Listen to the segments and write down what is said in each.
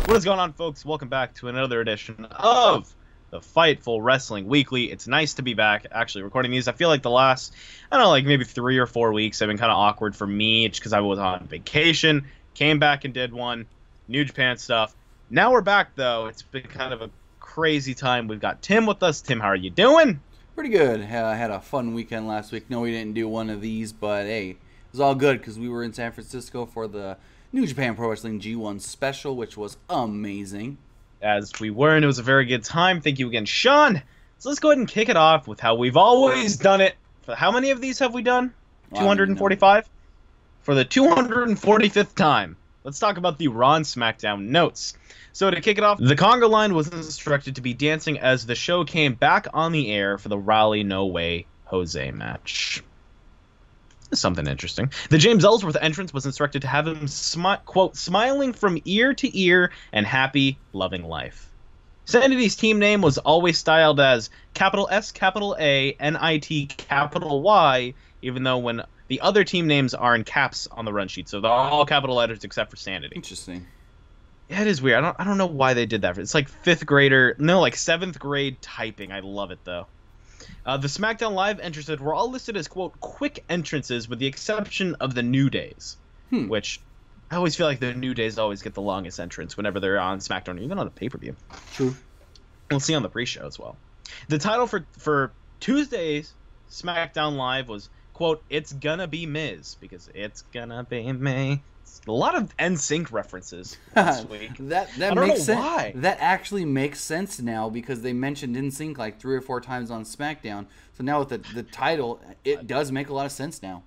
What is going on, folks? Welcome back to another edition of the Fightful Wrestling Weekly. It's nice to be back, actually, recording these. I feel like the last, I don't know, like maybe 3 or 4 weeks have been kind of awkward for me, just because I was on vacation, came back and did one, New Japan stuff. Now we're back, though. It's been kind of a crazy time. We've got Tim with us. Tim, how are you doing? Pretty good. I had a fun weekend last week. No, we didn't do one of these, but hey, it was all good because we were in San Francisco for the New Japan Pro Wrestling G1 special, which was amazing. As we were, and it was a very good time. Thank you again, Sean. So let's go ahead and kick it off with how we've always done it. For how many of these have we done? 245? For the 245th time. Let's talk about the Raw and Smackdown notes. So to kick it off, the conga line was instructed to be dancing as the show came back on the air for the Raleigh No Way Jose match. Something interesting. The James Ellsworth entrance was instructed to have him, quote, smiling from ear to ear and happy, loving life. Sanity's team name was always styled as capital S, capital A, NIT, capital Y, even though when the other team names are in caps on the run sheet. So they're all capital letters except for Sanity. Interesting. Yeah, it is weird. I don't know why they did that. It's like 7th grade typing. I love it, though. The SmackDown Live entrances were all listed as, quote, quick entrances with the exception of the New Days, which I always feel like the New Days always get the longest entrance whenever they're on SmackDown, even on a pay-per-view. True. We'll see on the pre-show as well. The title for Tuesday's SmackDown Live was, quote, It's Gonna Be Miz, because it's gonna be me. A lot of NSYNC references last week. that makes sense. Why. That actually makes sense now because they mentioned NSYNC like 3 or 4 times on SmackDown. So now with the title, it does make a lot of sense now.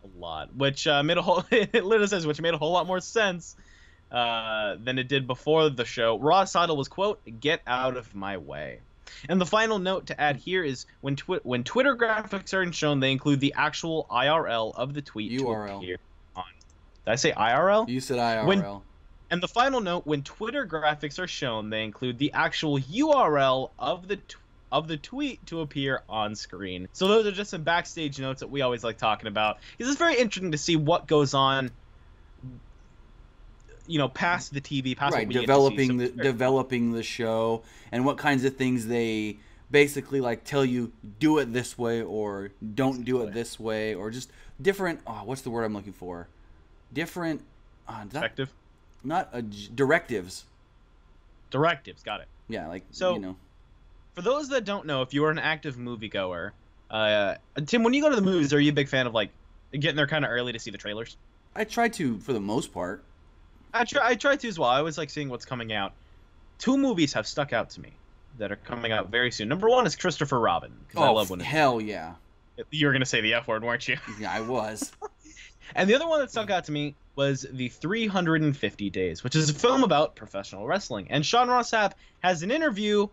A lot, which made a whole which made a whole lot more sense than it did before the show. Raw's title was, quote, Get Out of My Way. And the final note to add here is when Twitter graphics are shown, they include the actual IRL of the tweet URL. To appear on. Did I say IRL? You said IRL. And the final note, when Twitter graphics are shown, they include the actual URL of the tweet to appear on screen. So those are just some backstage notes that we always like talking about. It's very interesting to see what goes on, past the TV, past right, what we developing get to see. developing the show and what kinds of things they basically like tell you do it this way or don't do it this way or just different. What's the word I'm looking for? Different, effective, directives. Directives, got it. Yeah, like so. For those that don't know, if you are an active moviegoer, Tim, when you go to the movies, are you a big fan of like getting there kind of early to see the trailers? I try to, for the most part. I try to as well. I always like seeing what's coming out. 2 movies have stuck out to me that are coming out very soon. Number 1 is Christopher Robin. I love when hell yeah. You were gonna say the F word, weren't you? Yeah, I was. And the other one that stuck out to me was the 350 Days, which is a film about professional wrestling. And Sean Ross Sapp has an interview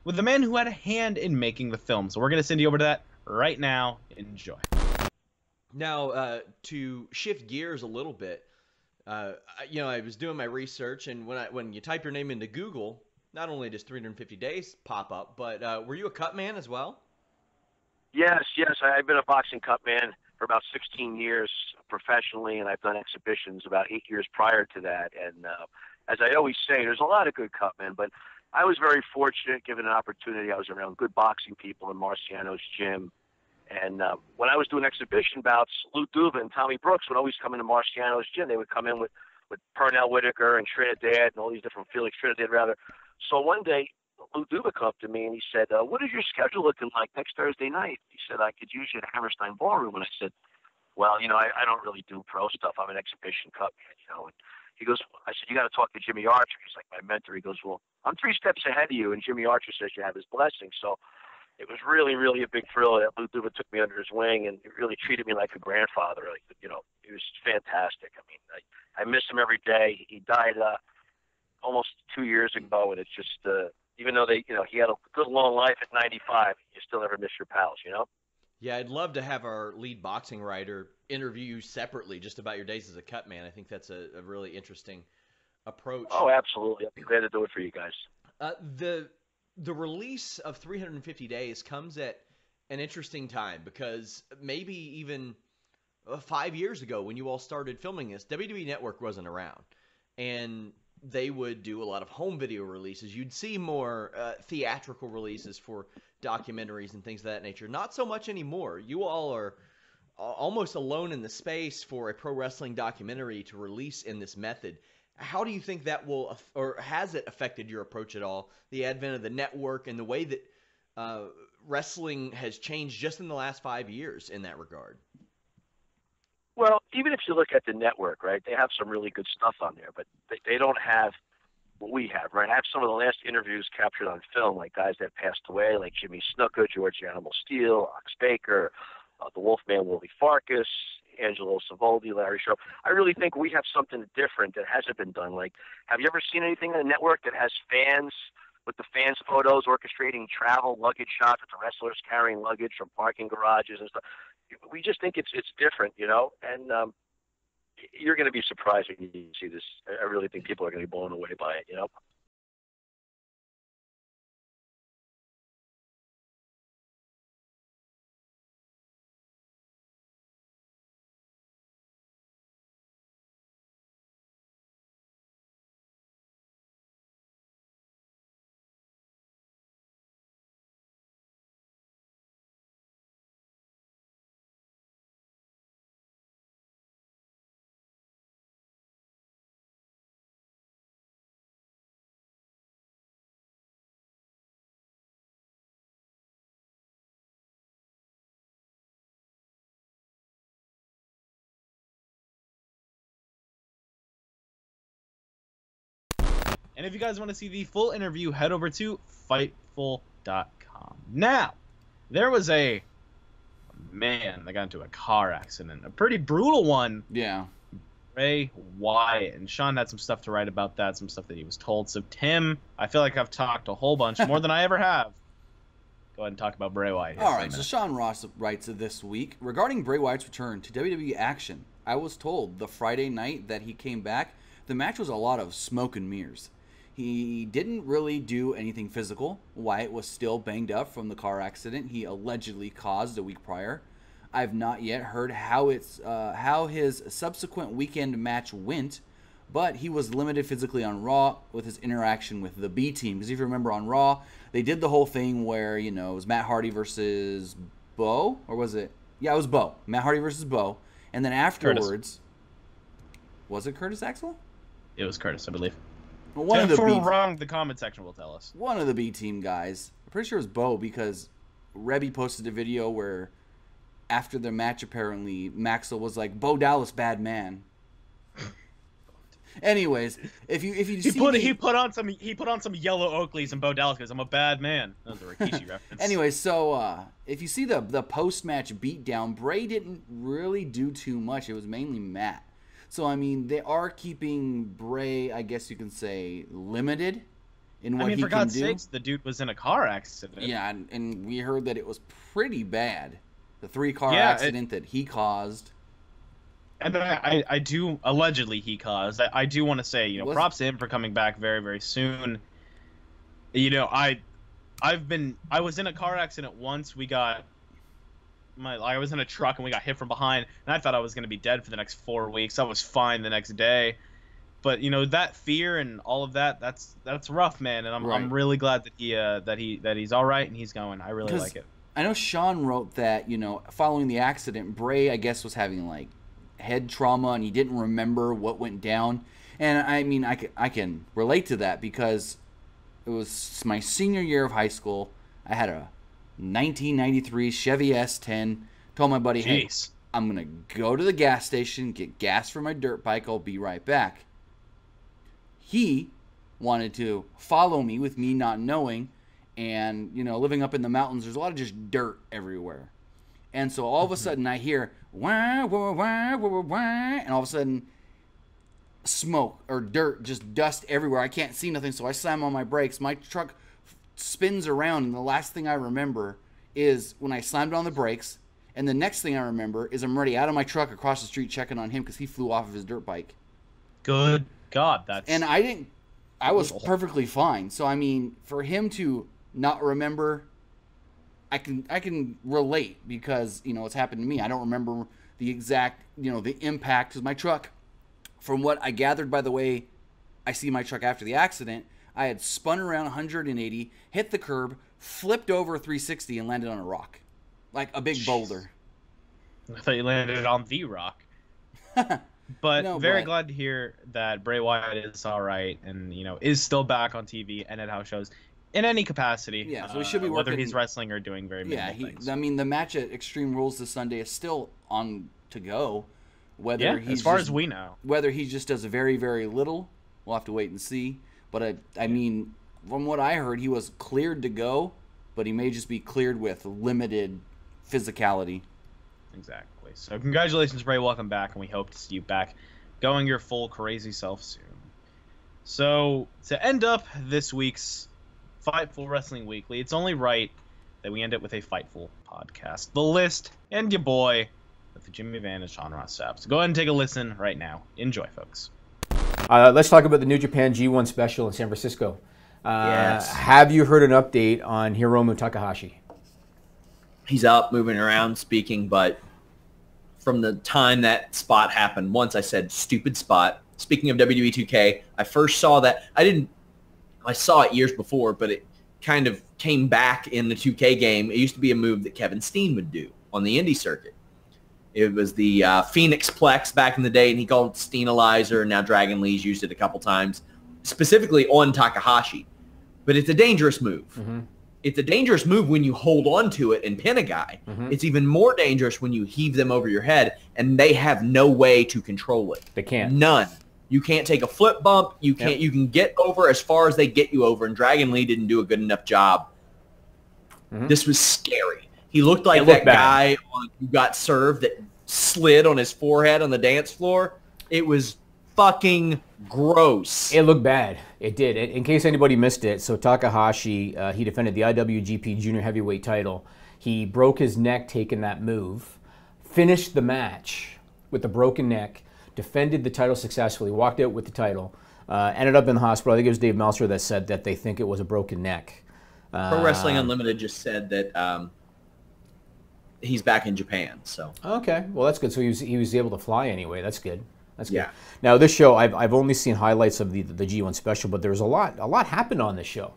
with the man who had a hand in making the film. So we're going to send you over to that right now. Enjoy. Now, to shift gears a little bit, I was doing my research, and when you type your name into Google, not only does 350 Days pop up, but were you a cut man as well? Yes. I've been a boxing cut man for about 16 years professionally, and I've done exhibitions about 8 years prior to that. And as I always say, there's a lot of good cut men, but I was very fortunate, given an opportunity. I was around good boxing people in Marciano's gym. And when I was doing exhibition bouts, Lou Duva and Tommy Brooks would always come into Marciano's gym. They would come in with Pernell Whitaker and Trinidad and all these different Felix Trinidad, rather. So one day, Lou Duva come up to me and he said, what is your schedule looking like next Thursday night? He said, I could use you at Hammerstein Ballroom. And I said, well, I don't really do pro stuff. I'm an exhibition cut man, And he goes, I said, you got to talk to Jimmy Archer. He's like my mentor. He goes, well, I'm 3 steps ahead of you, and Jimmy Archer says you have his blessing. So it was really, really a big thrill that Lou Duva took me under his wing and he really treated me like a grandfather. Like, he was fantastic. I mean, I miss him every day. He died almost 2 years ago, and it's just even though he had a good long life at 95, you still never miss your pals, Yeah, I'd love to have our lead boxing writer interview you separately just about your days as a cut man. I think that's a really interesting approach. Oh, absolutely. I'd be glad to do it for you guys. The release of 350 Days comes at an interesting time because maybe even 5 years ago when you all started filming this, WWE Network wasn't around. And they would do a lot of home video releases. You'd see more theatrical releases for documentaries and things of that nature. Not so much anymore. You all are almost alone in the space for a pro wrestling documentary to release in this method. How do you think that will, or has it affected your approach at all, the advent of the network and the way that wrestling has changed just in the last 5 years in that regard? Well, even if you look at the network, right, they have some really good stuff on there, but they don't have what we have, right? I have some of the last interviews captured on film, like guys that passed away, like Jimmy Snuka, George the Animal Steele, Ox Baker, the Wolfman Willie Farkas, Angelo Savoldi, Larry Sharp. I really think we have something different that hasn't been done. Like, have you ever seen anything on the network that has fans, with the fans' photos orchestrating travel, luggage shots with the wrestlers carrying luggage from parking garages and stuff? We just think it's different, you know, and you're going to be surprised when you see this. I really think people are going to be blown away by it, you know. And if you guys want to see the full interview, head over to Fightful.com. Now, there was a man that got into a car accident, a pretty brutal one. Yeah. Bray Wyatt. And Sean had some stuff to write about that, some stuff that he was told. So, Tim, I feel like I've talked a whole bunch, more than I ever have. Go ahead and talk about Bray Wyatt. All right, so Sean Ross writes this week, regarding Bray Wyatt's return to WWE action, I was told the Friday night that he came back, the match was a lot of smoke and mirrors. He didn't really do anything physical. Wyatt was still banged up from the car accident he allegedly caused a week prior. I've not yet heard how his subsequent weekend match went, but he was limited physically on Raw with his interaction with the B team. Because if you remember on Raw, they did the whole thing where, you know, it was Matt Hardy versus Bo, or was it? Yeah, it was Bo. Matt Hardy versus Bo. And then afterwards, was it Curtis Axel? It was Curtis, I believe. Well, if we're wrong, the comment section will tell us. One of the B team guys, I'm pretty sure it was Bo, because Rebby posted a video where after their match, apparently Maxwell was like, "Bo Dallas, bad man." Anyways, if you he put on some yellow Oakleys and Bo Dallas goes, "I'm a bad man." That was a Rikishi reference. Anyways, so if you see the post match beatdown, Bray didn't really do too much. It was mainly Matt. So, I mean, they are keeping Bray, I guess you can say, limited in what he can do. for God's sakes, the dude was in a car accident. Yeah, and we heard that it was pretty bad. The 3-car accident that he caused. And I do, allegedly he caused. I do want to say, you know, props to him for coming back very, very soon. You know, I was in a car accident once. I was in a truck and we got hit from behind, and I thought I was going to be dead for the next 4 weeks. I was fine the next day, but you know, that fear and all of that's rough, man. And I'm really glad that he's all right and he's going. I really like it. I know Sean wrote that, you know, following the accident, Bray, I guess, was having like head trauma and he didn't remember what went down. And I mean, I can relate to that, because it was my senior year of high school. I had a 1993 Chevy S10. Told my buddy, "Hey, I'm gonna go to the gas station, get gas for my dirt bike. I'll be right back." He wanted to follow me with me not knowing, and you know, living up in the mountains, there's a lot of just dirt everywhere. And so all of a sudden I hear wah, wah, wah, wah, wah, and all of a sudden smoke or dirt, just dust everywhere. I can't see nothing, so I slam on my brakes. My truck spins around, and the last thing I remember is when I slammed on the brakes, and the next thing I remember is I'm already out of my truck across the street checking on him because he flew off of his dirt bike. Good God, that's... And I was perfectly fine. So, I mean, for him to not remember, I can relate, because, you know, it's happened to me. I don't remember the exact, the impact. Because my truck, from what I gathered by the way I see my truck after the accident, I had spun around 180, hit the curb, flipped over 360, and landed on a rock. Like a big boulder. I thought you landed on the rock. But very glad to hear that Bray Wyatt is all right and, is still back on TV and at house shows in any capacity. Yeah, so he should be working. Whether he's wrestling or doing very minimal things. I mean, the match at Extreme Rules this Sunday is still on to go. As far as we know. Whether he just does very, very little, we'll have to wait and see. But, I mean, from what I heard, he was cleared to go, but he may just be cleared with limited physicality. Exactly. So congratulations, Bray. Welcome back, and we hope to see you back going your full crazy self soon. So to end up this week's Fightful Wrestling Weekly, it's only right that we end it with a Fightful podcast. The List and your boy with the Jimmy Van and Sean Ross Sapp. So go ahead and take a listen right now. Enjoy, folks. Let's talk about the New Japan G1 special in San Francisco. Yes. Have you heard an update on Hiromu Takahashi? He's up, moving around, speaking, but from the time that spot happened, once I said, stupid spot. Speaking of WWE 2K, I first saw that. I saw it years before, but it kind of came back in the 2K game. It used to be a move that Kevin Steen would do on the indie circuit. It was the Phoenix Plex back in the day, and he called it Steenalizer, and now Dragon Lee's used it a couple times, specifically on Takahashi. But it's a dangerous move. Mm-hmm. It's a dangerous move when you hold on to it and pin a guy. Mm-hmm. It's even more dangerous when you heave them over your head, and they have no way to control it. They can't. None. You can't take a flip bump. You can't. Yep. You can get over as far as they get you over, and Dragon Lee didn't do a good enough job. Mm-hmm. This was scary. He looked like that guy who got served that slid on his forehead on the dance floor. It was fucking gross. It looked bad. It did. In case anybody missed it, so Takahashi, he defended the IWGP Junior Heavyweight title. He broke his neck taking that move, finished the match with a broken neck, defended the title successfully, walked out with the title, ended up in the hospital. I think it was Dave Meltzer that said that they think it was a broken neck. Pro Wrestling Unlimited just said that he's back in Japan. So okay, well that's good. So he was able to fly anyway. That's good. That's good. Yeah. Now this show, I've only seen highlights of the G1 special, but there's a lot happened on this show.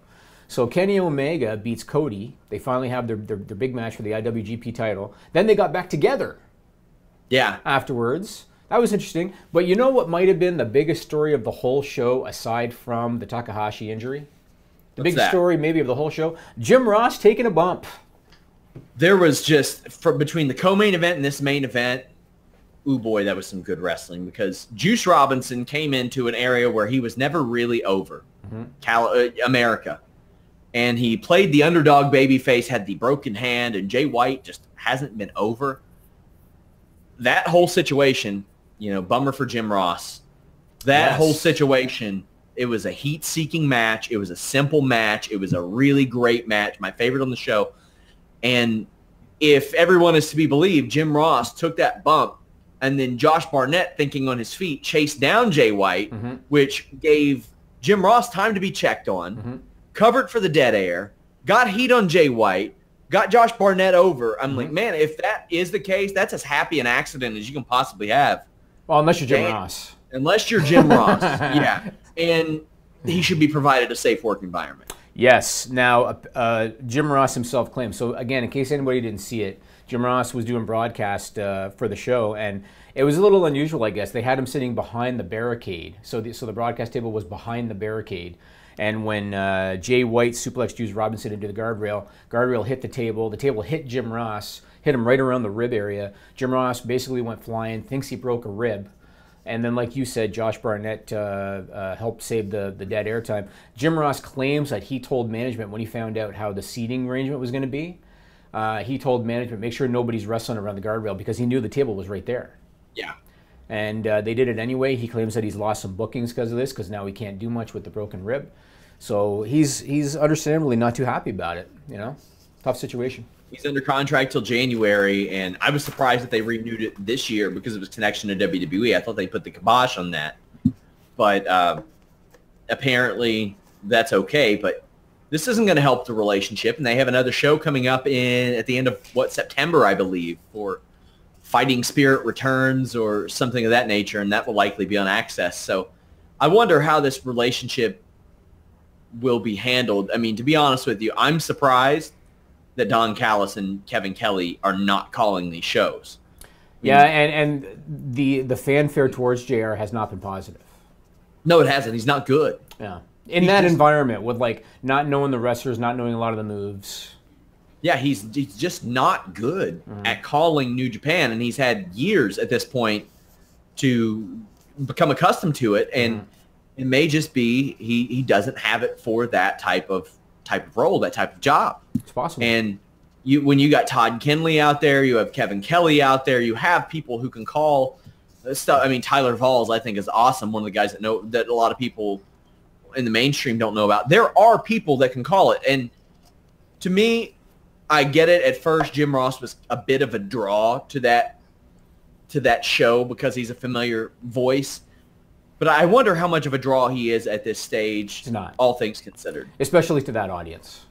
So Kenny Omega beats Cody. They finally have their big match for the IWGP title. Then they got back together. Yeah. Afterwards. That was interesting. But you know what might have been the biggest story of the whole show aside from the Takahashi injury? The biggest story maybe of the whole show? Jim Ross taking a bump. There was just, between the co-main event and this main event, ooh boy, that was some good wrestling, because Juice Robinson came into an area where he was never really over, America. And he played the underdog babyface, had the broken hand, and Jay White just hasn't been over. That whole situation, bummer for Jim Ross. That whole situation, it was a heat-seeking match. It was a simple match. It was a really great match, my favorite on the show. And if everyone is to be believed, Jim Ross took that bump, and then Josh Barnett, thinking on his feet, chased down Jay White, which gave Jim Ross time to be checked on, covered for the dead air, got heat on Jay White, got Josh Barnett over. I'm like, man, if that is the case, that's as happy an accident as you can possibly have. Well, unless you're Jim Ross. Unless you're Jim Ross, yeah. And he should be provided a safe work environment. Yes. Now, Jim Ross himself claims. So, again, in case anybody didn't see it, Jim Ross was doing broadcast for the show, and it was a little unusual, I guess. They had him sitting behind the barricade. So the broadcast table was behind the barricade. And when Jay White suplexed Juice Robinson into the guardrail hit the table hit Jim Ross, hit him right around the rib area. Jim Ross basically went flying, thinks he broke a rib. And then, like you said, Josh Barnett helped save the dead air time. Jim Ross claims that he told management when he found out how the seating arrangement was going to be, he told management, make sure nobody's wrestling around the guardrail, because he knew the table was right there. Yeah. And they did it anyway. He claims that he's lost some bookings because of this, because now he can't do much with the broken rib. So he's understandably not too happy about it, Tough situation. He's under contract till January, and I was surprised that they renewed it this year because of his connection to WWE. I thought they put the kibosh on that. But apparently that's okay. But this isn't going to help the relationship, and they have another show coming up at the end of, September, I believe, for Fighting Spirit returns or something of that nature, and that will likely be on Access. So I wonder how this relationship will be handled. I mean, to be honest with you, I'm surprised that Don Callis and Kevin Kelly are not calling these shows. Yeah, and the fanfare towards JR has not been positive. No, it hasn't. He's not good. Yeah. In that environment with like not knowing the wrestlers, not knowing a lot of the moves. Yeah, he's just not good at calling New Japan, and he's had years at this point to become accustomed to it, and it may just be he doesn't have it for that type of role, that type of job. It's possible. And when you got Todd Kinley out there, you have Kevin Kelly out there, you have people who can call stuff. I mean, Tyler Valls, I think, is awesome. One of the guys that a lot of people in the mainstream don't know about. There are people that can call it, and to me, I get it. At first, Jim Ross was a bit of a draw to that show because he's a familiar voice. But I wonder how much of a draw he is at this stage, not. All things considered. Especially to that audience.